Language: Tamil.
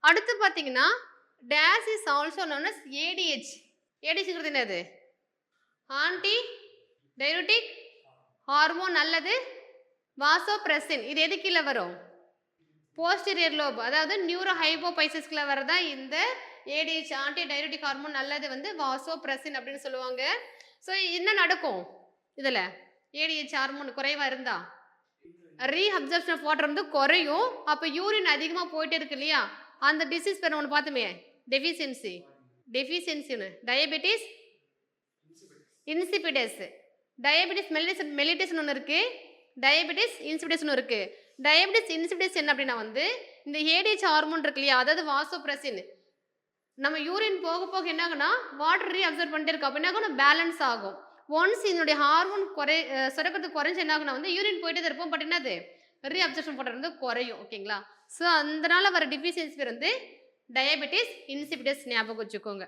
அடுத்து பார்த்தீங்கன்னா, this is also known as ADH. ஏடிஹெச்ங்கிறது என்னது? ஆன்டி டையூரெட்டிக் ஹார்மோன் அல்லது வாசோபிரெசின். இது எது கீழ வரும்? போஸ்டீரியர் லோப், அதாவது நியூரோ ஹைபோபைசிஸ்க்குள்ள வரதா இந்த ஏடிஹெச், ஆன்டி டையூரெட்டிக் ஹார்மோன் அல்லது வந்து வாசோபிரெசின் அப்படின்னு சொல்லுவாங்க. ஸோ என்ன நடக்கும் இதில்? ஏடிஹெச் ஹார்மோன் குறைவாக இருந்தா ரீஅப்சர்ப்ஷன் ஆஃப் வாட்டர் வந்து குறையும். அப்போ யூரின் அதிகமாக போயிட்டே இருக்கு இல்லையா? அந்த டிசீஸ் பேர் ஒன்று பார்த்துமே, டெஃபிஷியன்சின்னு. டயபெட்டிஸ் இன்சிபிடஸ், டயபெட்டிஸ் மெலிட்டஸ்னு ஒன்று இருக்குது, டயபெட்டிஸ் இன்சிபிடஸ்னு இருக்குது. டயபெட்டிஸ் இன்சிபிடஸ் என்ன அப்படின்னா வந்து இந்த ஏடிஹெச் ஹார்மோன் இருக்கு இல்லையா, அதாவது வாசோபிரெசின், நம்ம யூரின் போக போக என்ன ஆகுனா வாட்டர் ரீஅப்சர்வ் பண்ணிட்டே இருக்கும். அப்போ என்ன ஆகும்? பேலன்ஸ் ஆகும். ஒன்ஸ் இதனுடைய ஹார்மோன் சுரக்கிறது குறைஞ்சு என்ன ஆகுனா வந்து யூரின் போயிட்டே தான் இருப்போம். பட் என்னது? ரீஅப்சர்ப்ஷன் பண்ணுறது வந்து குறையும். ஓகேங்களா? ஸோ அதனால வர டிஃபிஷியன்சி பேர் வந்து டயபெட்டிஸ் இன்சிபிடஸ். ஞாபகம் வச்சுக்கோங்க.